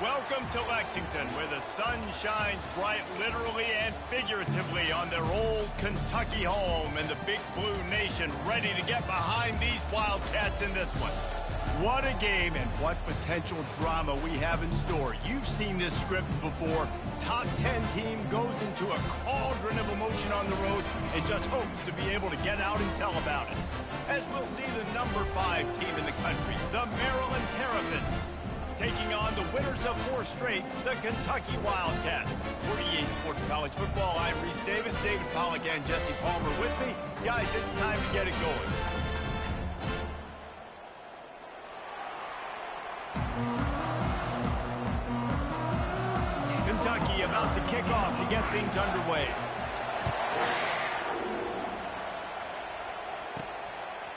Welcome to Lexington, where the sun shines bright literally and figuratively on their old Kentucky home, and the Big Blue Nation ready to get behind these Wildcats in this one. What a game and what potential drama we have in store. You've seen this script before. Top 10 team goes into a cauldron of emotion on the road and just hopes to be able to get out and tell about it. As we'll see the number 5 team in the country, the Maryland Terrapins, taking on the winners of 4 straight, the Kentucky Wildcats. For EA Sports College Football, I'm Reese Davis, David Pollack and Jesse Palmer with me. Guys, it's time to get it going. Kentucky about to kick off to get things underway.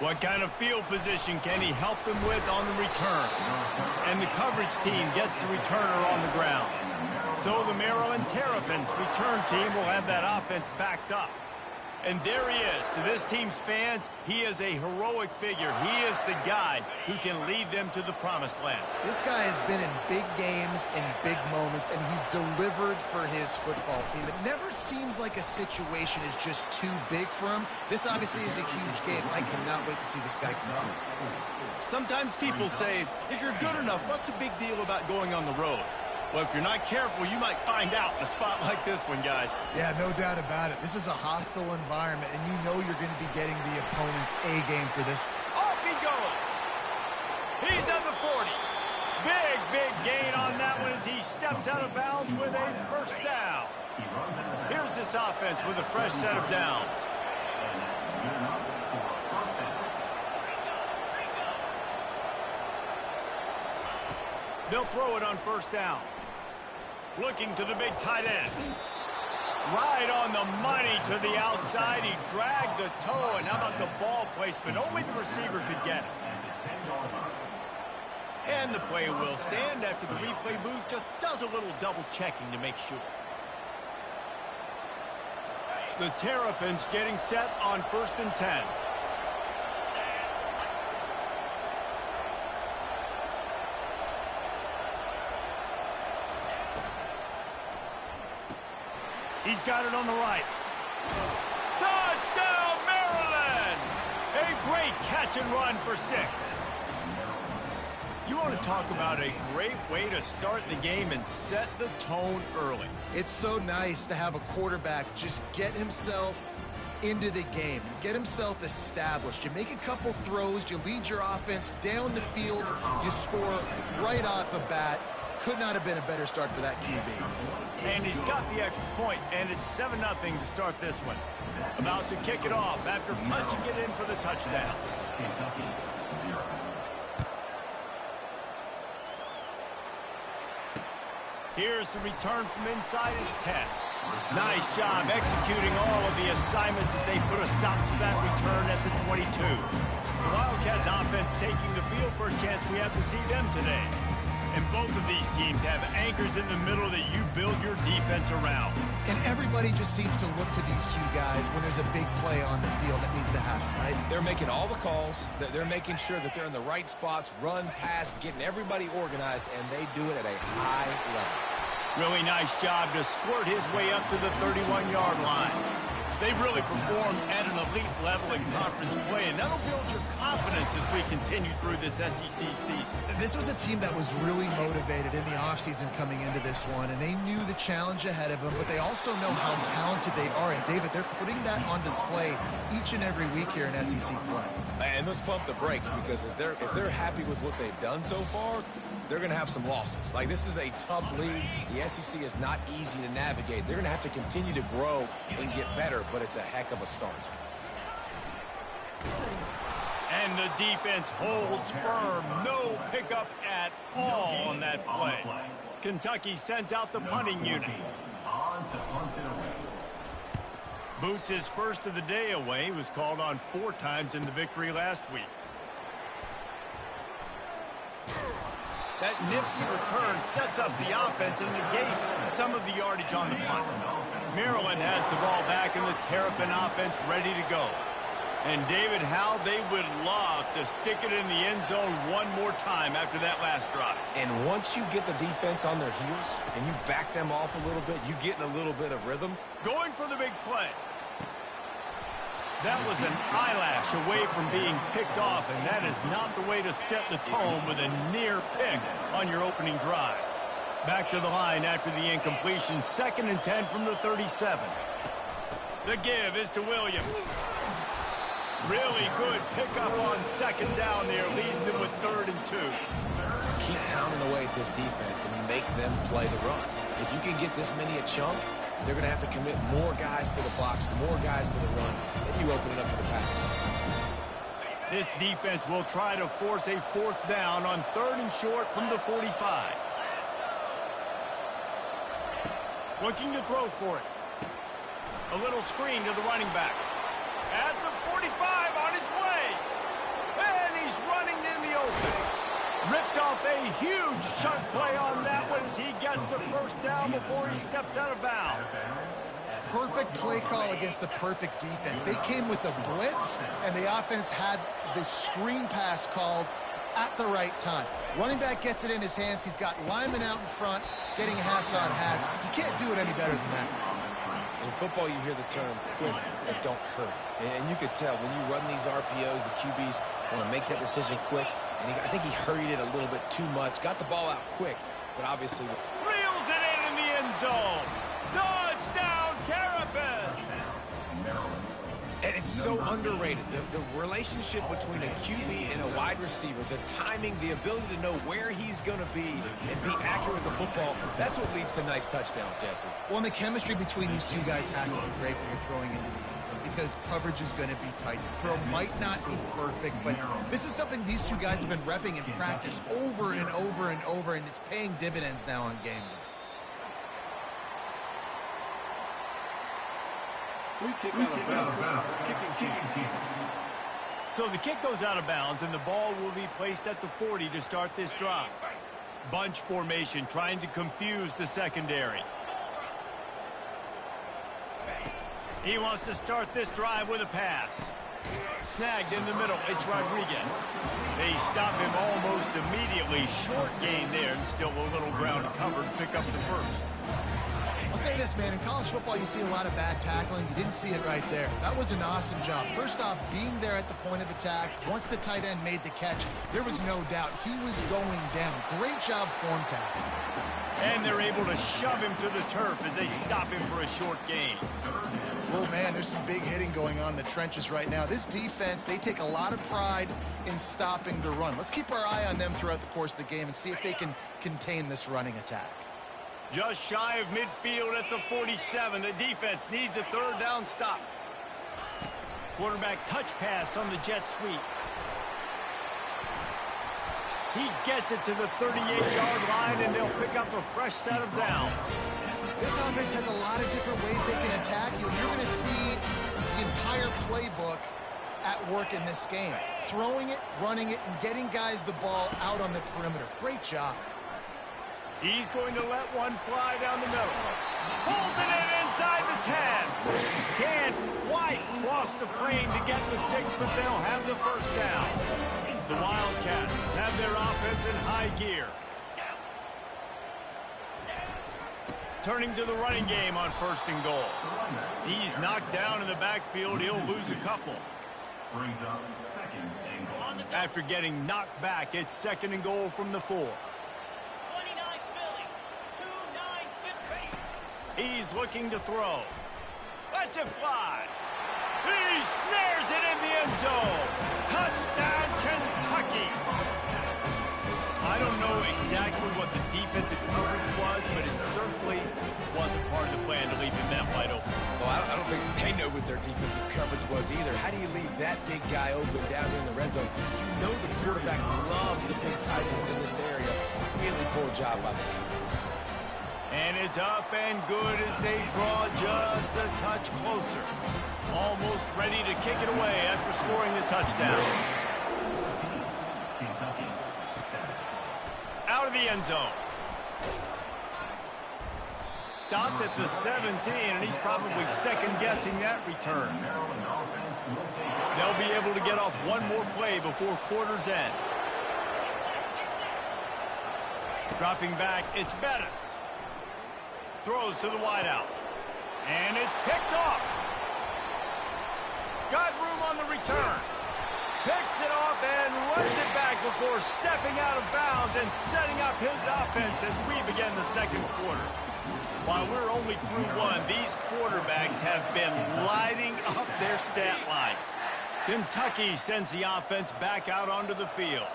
What kind of field position can he help them with on the return? And the coverage team gets the returner on the ground. So the Maryland Terrapins return team will have that offense backed up. And there he is. To this team's fans, he is a heroic figure. He is the guy who can lead them to the promised land. This guy has been in big games, in big moments, and he's delivered for his football team. It never seems like a situation is just too big for him. This obviously is a huge game. I cannot wait to see this guy compete. Sometimes people say, if you're good enough, what's the big deal about going on the road? Well, if you're not careful, you might find out in a spot like this one, guys. Yeah, no doubt about it. This is a hostile environment, and you know you're going to be getting the opponent's A-game for this. Off he goes. He's at the 40. Big gain on that one as he steps out of bounds with a first down. Here's this offense with a fresh set of downs. They'll throw it on first down. Looking to the big tight end. Right on the money to the outside. He dragged the toe, and how about the ball placement? Only the receiver could get it. And the play will stand after the replay booth just does a little double checking to make sure. The Terrapins getting set on 1st and 10. He's got it on the right. Touchdown, Maryland! A great catch and run for 6. You want to talk about a great way to start the game and set the tone early. It's so nice to have a quarterback just get himself into the game, get himself established. You make a couple throws, you lead your offense down the field, you score right off the bat. Could not have been a better start for that QB. And he's got the extra point, and it's 7-0 to start this one. About to kick it off after punching it in for the touchdown. Here's the return from inside his 10. Nice job executing all of the assignments as they put a stop to that return at the 22. The Wildcats offense taking the field for a chance we have to see them today. And both of these teams have anchors in the middle that you build your defense around. And everybody just seems to look to these two guys when there's a big play on the field that needs to happen, right? They're making all the calls. They're making sure that they're in the right spots, run, pass, getting everybody organized, and they do it at a high level. Really nice job to squirt his way up to the 31-yard line. They've really performed at an elite level in conference play, and that'll build your confidence as we continue through this SEC season. This was a team that was really motivated in the offseason coming into this one, and they knew the challenge ahead of them, but they also know how talented they are. And, David, they're putting that on display each and every week here in SEC play. And let's pump the brakes, because if they're happy with what they've done so far, they're going to have some losses. Like, this is a tough league. The SEC is not easy to navigate. They're going to have to continue to grow and get better, but it's a heck of a start. And the defense holds firm. No pickup at all on that play. Kentucky sends out the punting unit. Boots his first of the day away. He was called on 4 times in the victory last week. That nifty return sets up the offense and negates some of the yardage on the punt. Maryland has the ball back and the Terrapin offense ready to go. And, David, how they would love to stick it in the end zone one more time after that last drive. And once you get the defense on their heels and you back them off a little bit, you get in a little bit of rhythm. Going for the big play. That was an eyelash away from being picked off, and that is not the way to set the tone with a near pick on your opening drive. Back to the line after the incompletion. 2nd and 10 from the 37. The give is to Williams. Really good pickup on 2nd down there. Leads them with 3rd and 2. Keep pounding away at this defense and make them play the run. If you can get this many a chunk, they're going to have to commit more guys to the box, more guys to the run, then you open it up for the passing. This defense will try to force a 4th down on 3rd and short from the 45. Looking to throw for it. A little screen to the running back. At the 45 on his way. And he's running in the open. Ripped off a huge chunk play on that one as he gets the 1st down before he steps out of bounds. Perfect play call against the perfect defense. They came with a blitz, and the offense had the screen pass called at the right time. Running back gets it in his hands. He's got linemen out in front getting hats on hats. You can't do it any better than that. In football, you hear the term quick but don't hurry. And you could tell when you run these RPOs, the QBs want to make that decision quick. And I think he hurried it a little bit too much. Got the ball out quick, but obviously... Reels it in the end zone. Touchdown, Terps! And it's so underrated. The relationship between a QB and a wide receiver, the timing, the ability to know where he's going to be and be accurate with the football, that's what leads to nice touchdowns, Jesse. Well, and the chemistry between these two guys has to be great when you're throwing into the end zone because coverage is going to be tight. The throw might not be perfect, but this is something these two guys have been repping in practice over and over and over, and it's paying dividends now on game day. Free kick out of bounds. Kicking team. So the kick goes out of bounds, and the ball will be placed at the 40 to start this drive. Bunch formation trying to confuse the secondary. He wants to start this drive with a pass. Snagged in the middle, it's Rodriguez. They stop him almost immediately. Short gain there, and still a little ground covered. Pick up the 1st. I'll say this, man. In college football, you see a lot of bad tackling. You didn't see it right there. That was an awesome job. First off, being there at the point of attack. Once the tight end made the catch, there was no doubt he was going down. Great job form tackling. And they're able to shove him to the turf as they stop him for a short gain. Oh, man, there's some big hitting going on in the trenches right now. This defense, they take a lot of pride in stopping the run. Let's keep our eye on them throughout the course of the game and see if they can contain this running attack. Just shy of midfield at the 47. The defense needs a 3rd down stop. Quarterback touch pass on the jet sweep. He gets it to the 38-yard line, and they'll pick up a fresh set of downs. This offense has a lot of different ways they can attack you. You're going to see the entire playbook at work in this game. Throwing it, running it, and getting guys the ball out on the perimeter. Great job. He's going to let one fly down the middle. Pulls it in inside the 10. Can't quite cross the plane to get the 6, but they'll have the 1st down. The Wildcats have their offense in high gear. Turning to the running game on 1st and goal. He's knocked down in the backfield. He'll lose a couple. Brings up 2nd and goal. After getting knocked back, it's 2nd and goal from the 4. He's looking to throw. Lets it fly. He snares it in the end zone. Touchdown, Kentucky. I don't know exactly what the defensive coverage was, but it certainly wasn't part of the plan to leave him that wide open. Well, I don't think they know what their defensive coverage was either. How do you leave that big guy open down there in the red zone? You know the quarterback loves the big tight ends in this area. Really poor job by the defense. And it's up and good as they draw just a touch closer. Almost ready to kick it away after scoring the touchdown. Kentucky 7. Out of the end zone. Stopped at the 17, and he's probably second-guessing that return. They'll be able to get off one more play before quarter's end. Dropping back, it's Bettis. Throws to the wideout. And it's picked off. Got room on the return. Picks it off and runs it back before stepping out of bounds and setting up his offense as we begin the second quarter. While we're only through one, these quarterbacks have been lighting up their stat lines. Kentucky sends the offense back out onto the field.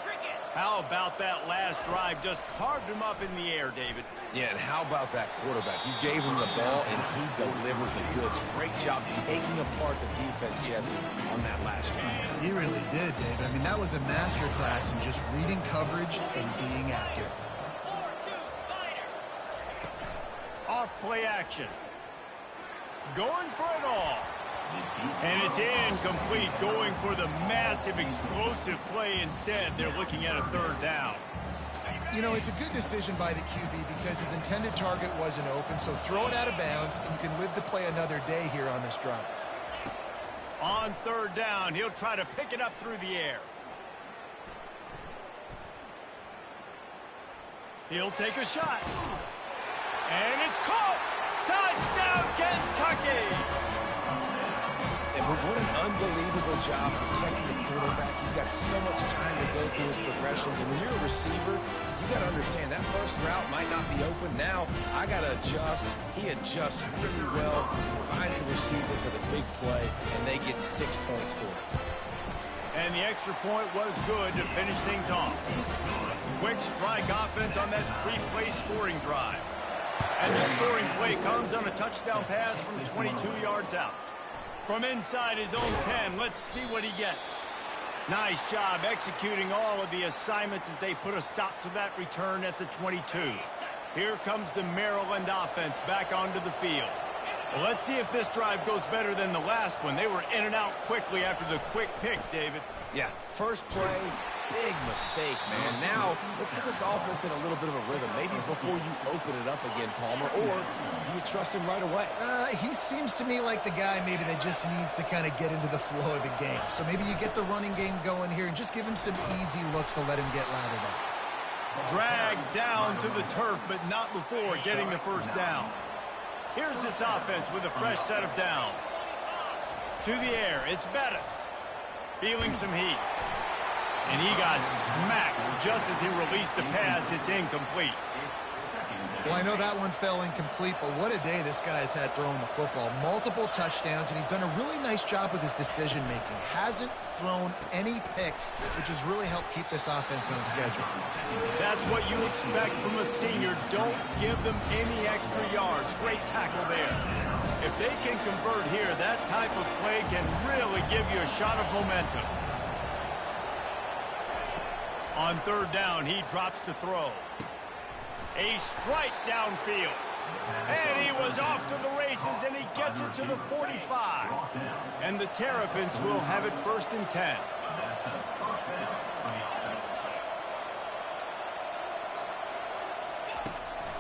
How about that last drive? Just carved him up in the air, David. Yeah, and how about that quarterback? You gave him the ball, and he delivered the goods. Great job taking apart the defense, Jesse, on that last drive. He really did, Dave. I mean, that was a masterclass in just reading coverage and being accurate. Off-play action. Going for it all. And it's incomplete, going for the massive, explosive play instead. They're looking at a third down. You know, it's a good decision by the QB because his intended target wasn't open, so throw it out of bounds, and you can live to play another day here on this drive. On third down, he'll try to pick it up through the air. He'll take a shot. And it's caught! Touchdown, Kentucky! And what an unbelievable job protecting the quarterback. He's got so much time to go through his progressions. And when you're a receiver, you got to understand that first route might not be open. Now, I got to adjust. He adjusts really well. He finds the receiver for the big play, and they get 6 points for it. And the extra point was good to finish things off. Quick strike offense on that three-play scoring drive. And the scoring play comes on a touchdown pass from 22 yards out. From inside his own 10, let's see what he gets. Nice job executing all of the assignments as they put a stop to that return at the 22. Here comes the Maryland offense back onto the field. Well, let's see if this drive goes better than the last one. They were in and out quickly after the quick pick, David. Yeah, first play, big mistake, man. Now, let's get this offense in a little bit of a rhythm. Maybe before you open it up again, Palmer, or do you trust him right away? He seems to me like the guy maybe that just needs to kind of get into the flow of the game. So maybe you get the running game going here and just give him some easy looks to let him get lathered up. Dragged down to the turf, but not before getting the first down. Here's this offense with a fresh set of downs. To the air, it's Bettis. Feeling some heat. And he got smacked just as he released the pass. It's incomplete. Well, I know that one fell incomplete, but what a day this guy has had throwing the football. Multiple touchdowns, and he's done a really nice job with his decision-making. Hasn't thrown any picks, which has really helped keep this offense on schedule. That's what you expect from a senior. Don't give them any extra yards. Great tackle there. If they can convert here, that type of play can really give you a shot of momentum. On third down, he drops to throw. A strike downfield. And he was off to the races, and he gets it to the 45. And the Terrapins will have it 1st and 10.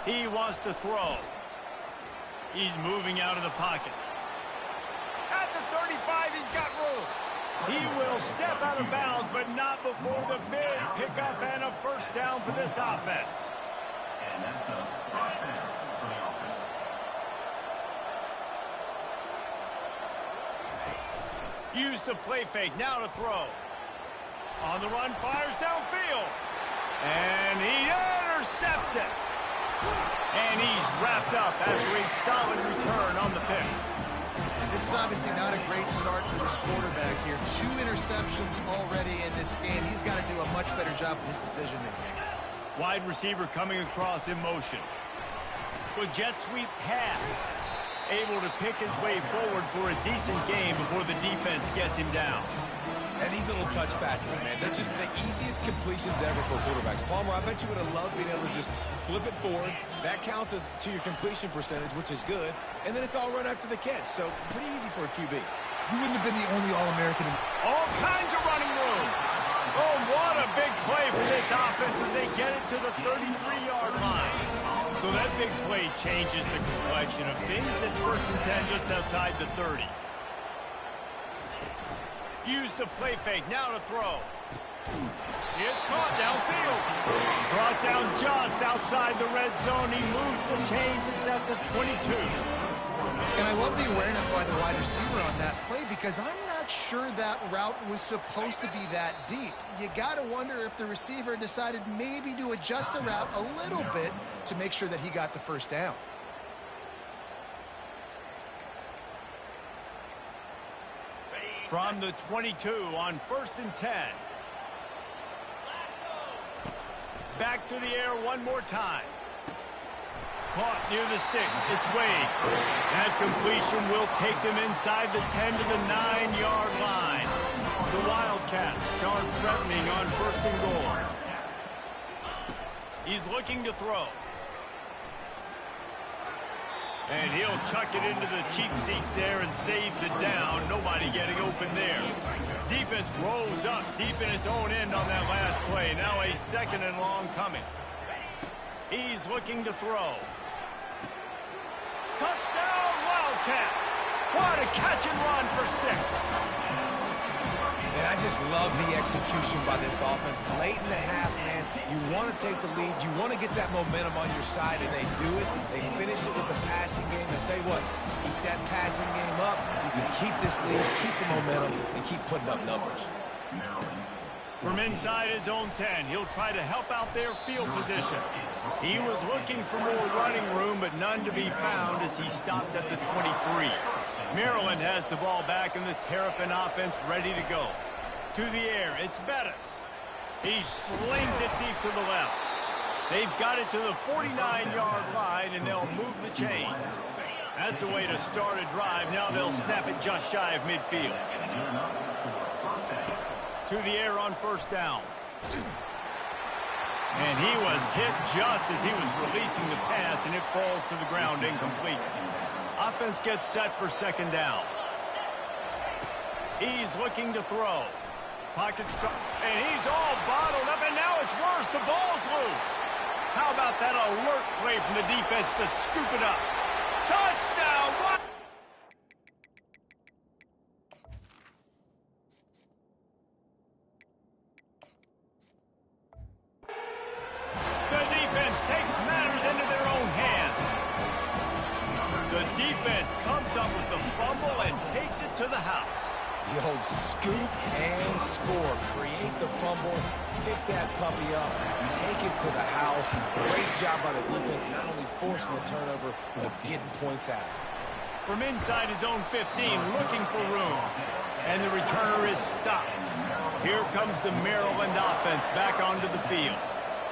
He wants to throw. He's moving out of the pocket. At the 35, he's got room. He will step out of bounds, but not before the big pickup and a first down for this offense. And that's a first down for the offense. Use the play fake, now to throw. On the run, fires downfield. And he intercepts it. And he's wrapped up after a solid return on the pick. This is obviously not a great start for this quarterback here. 2 interceptions already in this game. He's got to do a much better job with his decision-making. Wide receiver coming across in motion. With jet sweep pass. Able to pick his way forward for a decent game before the defense gets him down. And these little touch passes, man, they're just the easiest completions ever for quarterbacks. Palmer, I bet you would have loved being able to just flip it forward. That counts as to your completion percentage, which is good. And then it's all run after the catch, so pretty easy for a QB. You wouldn't have been the only All-American. All kinds of running room. Oh, what a big play for this offense as they get it to the 33-yard line. So that big play changes the complexion of things. It's 1st and 10 just outside the 30. Use the play fake, now to throw. It's caught downfield. Brought down just outside the red zone. He moves the chains. It's at the 22. And I love the awareness by the wide receiver on that play because I'm not sure that route was supposed to be that deep. You got to wonder if the receiver decided maybe to adjust the route a little bit to make sure that he got the first down. From the 22 on 1st and 10. Back to the air one more time. Caught near the sticks. It's Wade. That completion will take them inside the 10 to the 9-yard line. The Wildcats are threatening on 1st and goal. He's looking to throw. And he'll chuck it into the cheap seats there and save the down. Nobody getting open there. Defense rolls up deep in its own end on that last play. Now a 2nd and long coming. He's looking to throw. Touchdown, Wildcats! What a catch and run for 6. And I just love the execution by this offense. Late in the half, man, you want to take the lead. You want to get that momentum on your side, and they do it. They finish it with the passing game. I tell you what, keep that passing game up. You can keep this lead, keep the momentum, and keep putting up numbers. From inside his own 10, he'll try to help out their field position. He was looking for more running room, but none to be found as he stopped at the 23. Maryland has the ball back in the Terrapin offense ready to go. To the air, it's Bettis. He slings it deep to the left. They've got it to the 49-yard line, and they'll move the chains. That's the way to start a drive. Now they'll snap it just shy of midfield. To the air on 1st down. And he was hit just as he was releasing the pass, and it falls to the ground incomplete. Offense gets set for 2nd down. He's looking to throw. Pocket stop, and he's all bottled up, and now it's worse. The ball's loose. How about that alert play from the defense to scoop it up? Touchdown! What? The defense takes matters into their own hands. The defense comes up with the fumble and takes it to the house. The old scoop and score. Create the fumble, pick that puppy up, take it to the house. Great job by the defense, not only forcing the turnover, but getting points out. From inside his own 15, looking for room. And the returner is stopped. Here comes the Maryland offense back onto the field.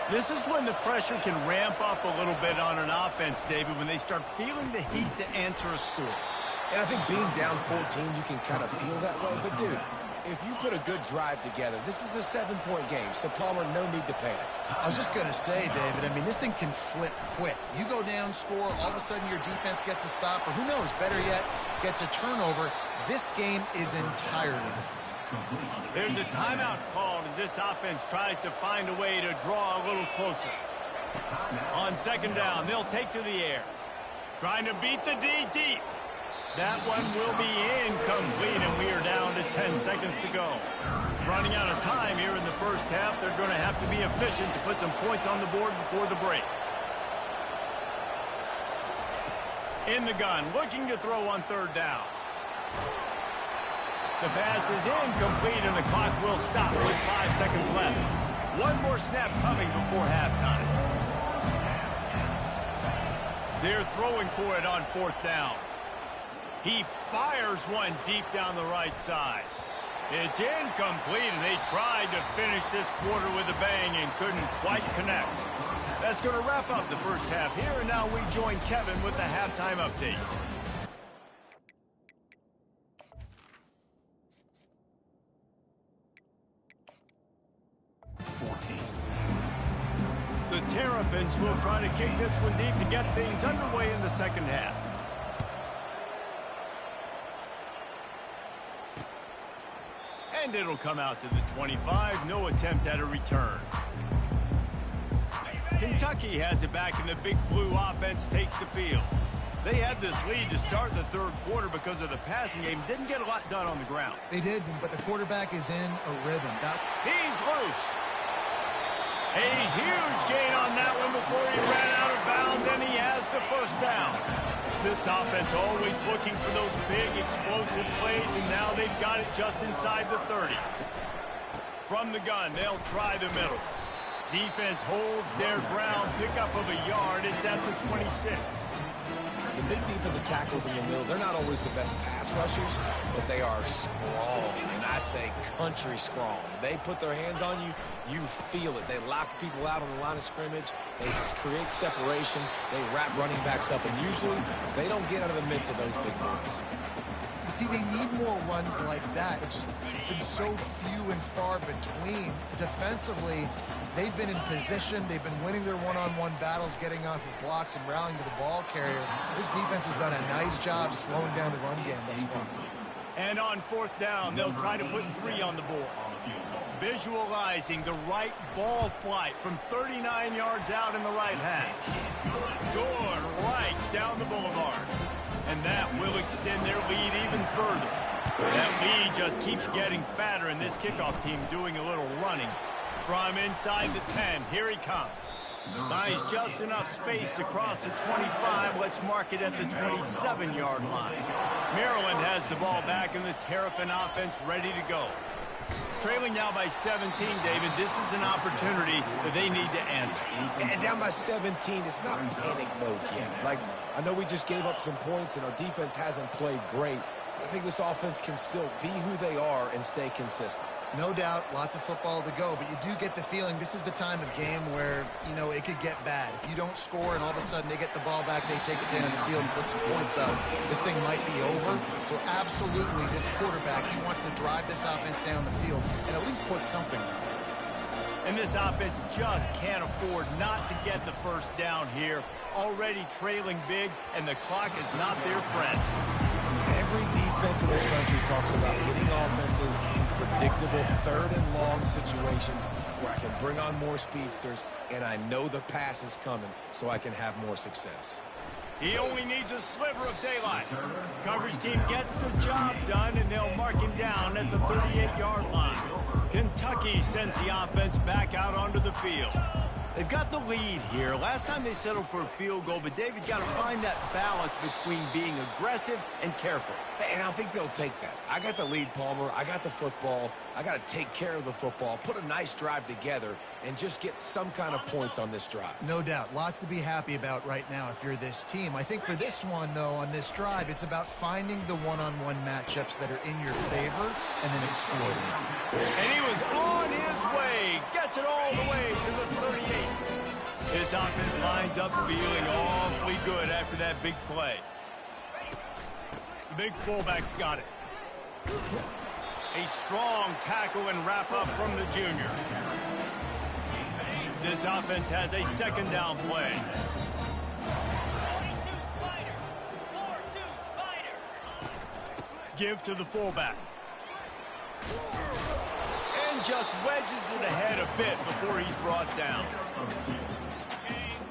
This is when the pressure can ramp up a little bit on an offense, David, when they start feeling the heat to answer a score. And I think being down 14, you can kind of feel that way. But, dude, if you put a good drive together, this is a 7-point game. So, Palmer, no need to panic. I was just going to say, David, I mean, this thing can flip quick. You go down, score, all of a sudden your defense gets a stop, or who knows, better yet, gets a turnover. This game is entirely different. There's a timeout called as this offense tries to find a way to draw a little closer. On 2nd down, they'll take to the air. Trying to beat the D deep. That one will be incomplete, and we are down to 10 seconds to go. Running out of time here in the 1st half. They're going to have to be efficient to put some points on the board before the break. In the gun, looking to throw on 3rd down. The pass is incomplete, and the clock will stop with 5 seconds left. One more snap coming before halftime. They're throwing for it on 4th down. He fires one deep down the right side. It's incomplete, and they tried to finish this quarter with a bang and couldn't quite connect. That's going to wrap up the 1st half here, and now we join Kevin with the halftime update. The Terrapins will try to kick this one deep to get things underway in the 2nd half. And it'll come out to the 25. No attempt at a return. Can Kentucky has it back, and the Big Blue offense takes the field. They had this lead to start the third quarter because of the passing game. Didn't get a lot done on the ground. They did, but the quarterback is in a rhythm. He's loose. A huge gain on that one before he ran out of bounds, and he has the first down. This offense always looking for those big, explosive plays, and now they've got it just inside the 30. From the gun, they'll try the middle. Defense holds their ground, pickup of a yard. It's at the 26. The big defensive tackles in the middle, they're not always the best pass rushers, but they are strong, and I say country strong. They put their hands on you, you feel it. They lock people out on the line of scrimmage. They create separation. They wrap running backs up, and usually they don't get out of the midst of those big boys. See, they need more runs like that. It's just been so few and far between. Defensively, they've been in position. They've been winning their one-on-one battles, getting off of blocks and rallying to the ball carrier. This defense has done a nice job slowing down the run game thus far. And on fourth down, they'll try to put 3 on the board. Visualizing the right ball flight from 39 yards out in the right hash. Good right down the boulevard. And that will extend their lead even further. That lead just keeps getting fatter, and this kickoff team doing a little running. From inside the 10, here he comes. Buys just enough space to cross the 25. Let's mark it at the 27-yard line. Maryland has the ball back, and the Terrapin offense ready to go. Trailing now by 17, David. This is an opportunity that they need to answer. And down by 17, it's not panic mode yet. Like, I know we just gave up some points, and our defense hasn't played great. I think this offense can still be who they are and stay consistent. No doubt, lots of football to go, but you do get the feeling this is the time of game where, you know, it could get bad. If you don't score and all of a sudden they get the ball back, they take it down the field and put some points out, this thing might be over. So absolutely, this quarterback, he wants to drive this offense down the field and at least put something on it. And this offense just can't afford not to get the first down here. Already trailing big, and the clock is not their friend. Every defense in the country talks about getting offenses in predictable third and long situations where I can bring on more speedsters and I know the pass is coming so I can have more success. He only needs a sliver of daylight. Coverage team gets the job done, and they'll mark him down at the 38-yard line. Kentucky sends the offense back out onto the field. They've got the lead here. Last time they settled for a field goal, but David got to find that balance between being aggressive and careful. And I think they'll take that. I got the lead, Palmer. I got the football. I got to take care of the football, put a nice drive together, and just get some kind of points on this drive. No doubt. Lots to be happy about right now if you're this team. I think for this one, though, on this drive, it's about finding the one-on-one matchups that are in your favor and then exploiting them. And he was on his way. Gets it all the way to the 38. This offense lines up feeling awfully good after that big play. The big fullback's got it. A strong tackle and wrap up from the junior. This offense has a second down play. Give to the fullback. And just wedges it ahead a bit before he's brought down.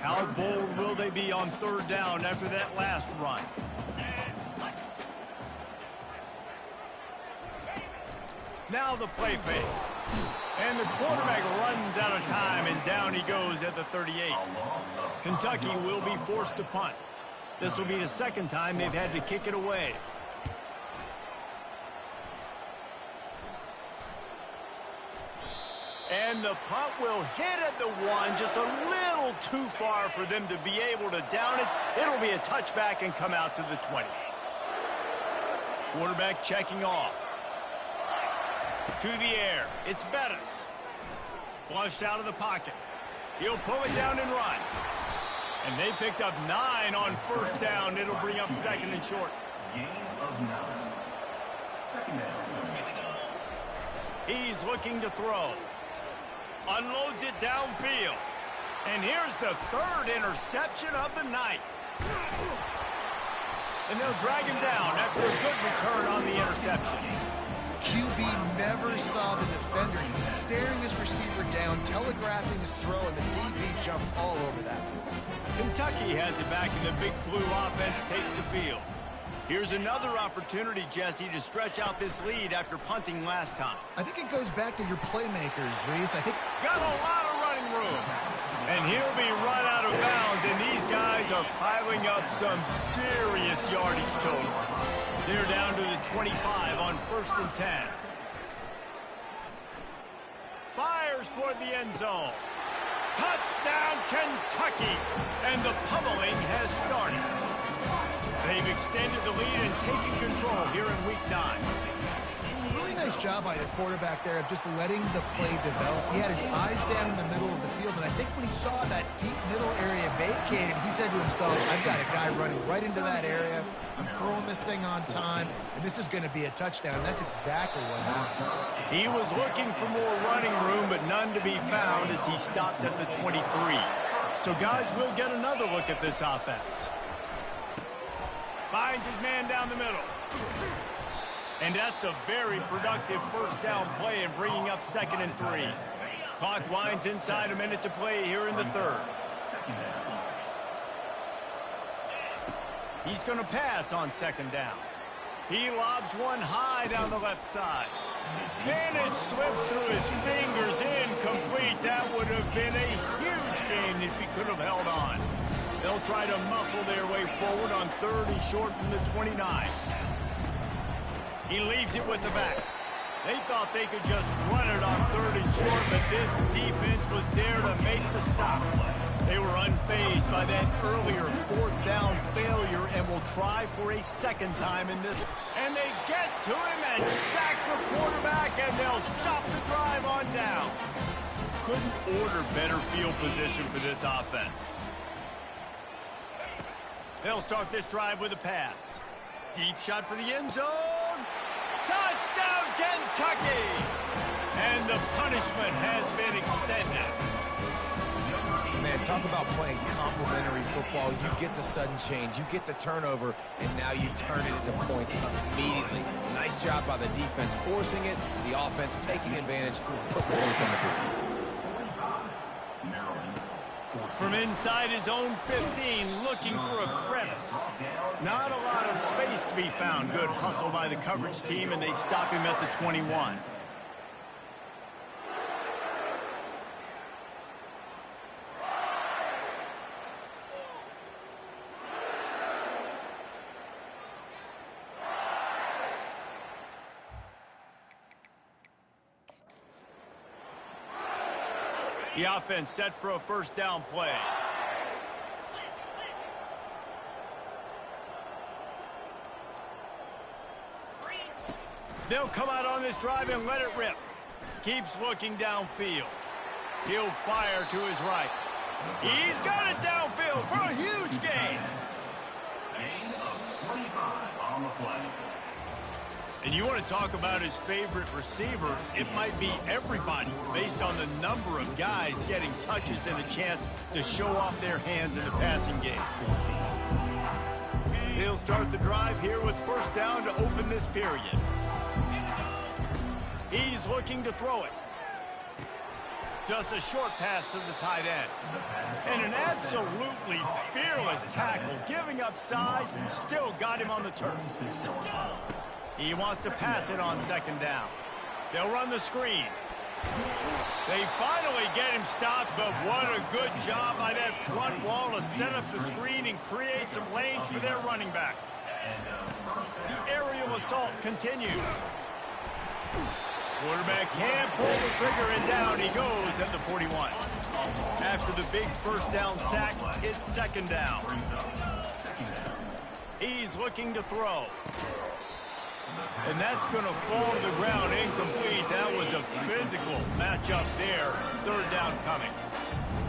How bold will they be on third down after that last run? Now the play fake. And the quarterback runs out of time, and down he goes at the 38. Kentucky will be forced to punt. This will be the second time they've had to kick it away. And the punt will hit at the 1, just a little too far for them to be able to down it. It'll be a touchback and come out to the 20. Quarterback checking off. To the air, it's Bettis. Flushed out of the pocket. He'll pull it down and run. And they picked up 9 on first down. It'll bring up second and short. Gain of 9. Second down. He's looking to throw. Unloads it downfield. And here's the third interception of the night. And they'll drag him down after a good return on the interception. QB never saw the defender. He's staring his receiver down, telegraphing his throw, and the DB jumped all over that. Kentucky has it back, and the Big Blue offense takes the field. Here's another opportunity, Jesse, to stretch out this lead after punting last time. I think it goes back to your playmakers, Reese. I think got a lot of running room. And he'll be run out of bounds, and these guys are piling up some serious yardage total. They're down to the 25 on 1st and 10. Fires toward the end zone. Touchdown, Kentucky! And the pummeling has started. They've extended the lead and taken control here in Week 9. really nice job by the quarterback there of just letting the play develop. He had his eyes down in the middle of the field, and I think when he saw that deep middle area vacated, he said to himself, I've got a guy running right into that area. I'm throwing this thing on time, and this is going to be a touchdown. And that's exactly what happened. He was looking for more running room, but none to be found as he stopped at the 23. So, guys, we'll get another look at this offense. Finds his man down the middle. And that's a very productive first down play and bringing up 2nd and 3. Clock winds inside, a minute to play here in the third. He's going to pass on 2nd down. He lobs one high down the left side. And it slips through his fingers, incomplete. That would have been a huge gain if he could have held on. They'll try to muscle their way forward on 3rd and short from the 29. He leaves it with the back. They thought they could just run it on 3rd and short, but this defense was there to make the stop. They were unfazed by that earlier 4th down failure and will try for a 2nd time in this. And they get to him and sack the quarterback, and they'll stop the drive on down. Couldn't order better field position for this offense. They'll start this drive with a pass. Deep shot for the end zone. Touchdown, Kentucky! And the punishment has been extended. Man, talk about playing complementary football. You get the sudden change, you get the turnover, and now you turn it into points immediately. Nice job by the defense forcing it, the offense taking advantage, putting points on the board. From inside his own 15, looking for a crevice. Not a lot of space to be found. Good hustle by the coverage team, and they stop him at the 21. The offense set for a first down play. They'll come out on this drive and let it rip. Keeps looking downfield. He'll fire to his right. He's got it downfield for a huge gain. Gain of 25 on the play. And you want to talk about his favorite receiver, it might be everybody based on the number of guys getting touches and a chance to show off their hands in the passing game. They'll start the drive here with first down to open this period. He's looking to throw it. Just a short pass to the tight end. And an absolutely fearless tackle, giving up size, still got him on the turf. He wants to pass it on 2nd down. They'll run the screen. They finally get him stopped, but what a good job by that front wall to set up the screen and create some lanes for their running back. The aerial assault continues. Quarterback can't pull the trigger, and down he goes at the 41. After the big first down sack, it's 2nd down. He's looking to throw. And that's going to fall to the ground incomplete. That was a physical matchup there. 3rd down coming.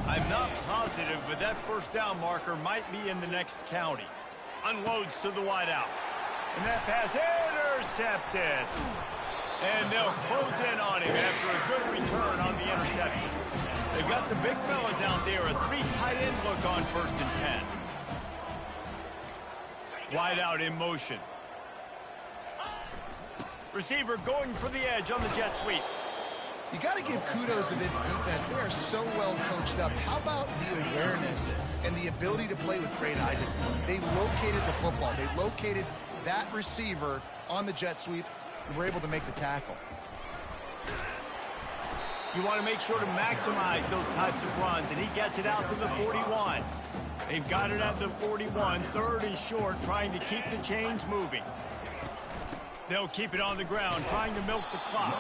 I'm not positive, but that first down marker might be in the next county. Unloads to the wideout. And that pass intercepted. And they'll close in on him after a good return on the interception. They've got the big fellas out there. A 3 tight end look on 1st and 10. Wideout in motion. Receiver going for the edge on the jet sweep. You got to give kudos to this defense. They are so well coached up. How about the awareness and the ability to play with great eye discipline? They located the football. They located that receiver on the jet sweep and were able to make the tackle. You want to make sure to maximize those types of runs, and he gets it out to the 41. They've got it at the 41, third and short, trying to keep the chains moving. They'll keep it on the ground, trying to milk the clock.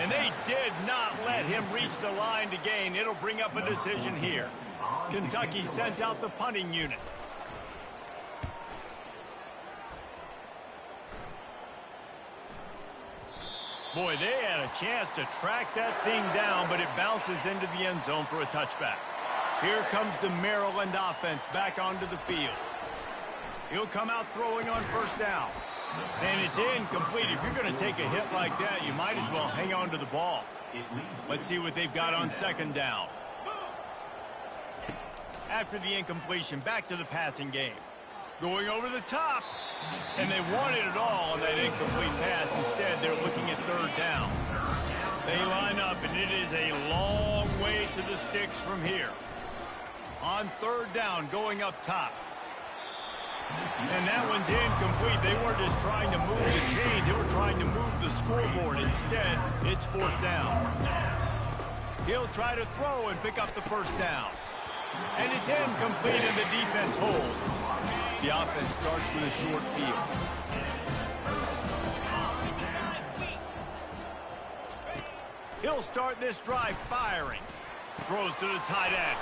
And they did not let him reach the line to gain. It'll bring up a decision here. Kentucky sent out the punting unit. Boy, they had a chance to track that thing down, but it bounces into the end zone for a touchback. Here comes the Maryland offense back onto the field. He'll come out throwing on first down. And it's incomplete. If you're going to take a hit like that, you might as well hang on to the ball. Let's see what they've got on second down. After the incompletion, back to the passing game. Going over the top. And they wanted it all on that incomplete pass. Instead, they're looking at third down. They line up, and it is a long way to the sticks from here. On third down, going up top. And that one's incomplete. They weren't just trying to move the chains. They were trying to move the scoreboard. Instead, it's fourth down. He'll try to throw and pick up the first down. And it's incomplete, and the defense holds. The offense starts with a short field. He'll start this drive firing. Throws to the tight end.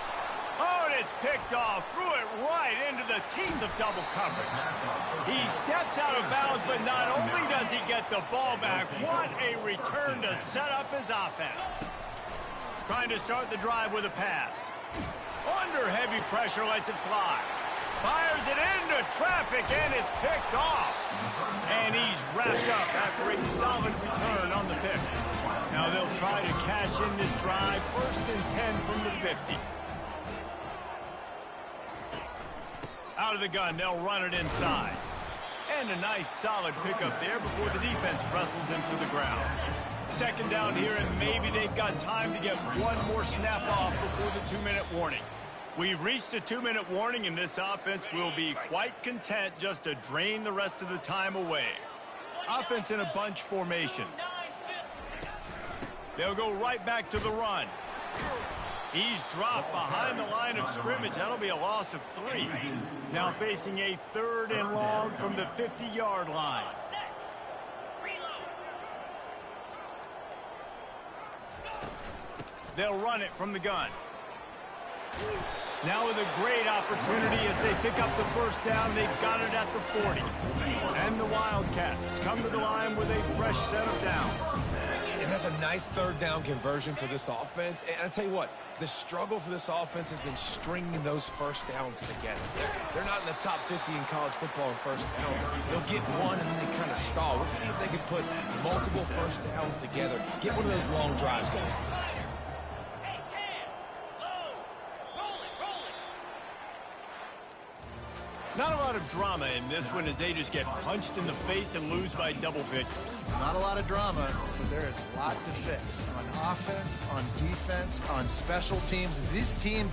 Oh, and it's picked off. Threw it right into the teeth of double coverage. He steps out of bounds, but not only does he get the ball back, what a return to set up his offense. Trying to start the drive with a pass. Under heavy pressure, lets it fly. Fires it into traffic, and it's picked off. And he's wrapped up after a solid return on the pick. Now they'll try to cash in this drive, 1st and 10 from the 50. Out of the gun, they'll run it inside. And a nice solid pickup there before the defense wrestles him to the ground. Second down here, and maybe they've got time to get one more snap off before the 2-minute warning. We've reached the 2-minute warning, and this offense will be quite content just to drain the rest of the time away. Offense in a bunch formation. They'll go right back to the run. He's dropped behind the line of scrimmage. That'll be a loss of 3. Now facing a 3rd and long from the 50-yard line. They'll run it from the gun. Now with a great opportunity as they pick up the first down. They've got it at the 40. And the Wildcats come to the line with a fresh set of downs. And that's a nice third down conversion for this offense. And I'll tell you what, the struggle for this offense has been stringing those first downs together. They're not in the top 50 in college football in first downs. They'll get one and then they kind of stall. Let's see if they can put multiple first downs together. Get one of those long drives going. Not a lot of drama in this one as they just get punched in the face and lose by double figures. Not a lot of drama, but there is a lot to fix. On offense, on defense, on special teams. This team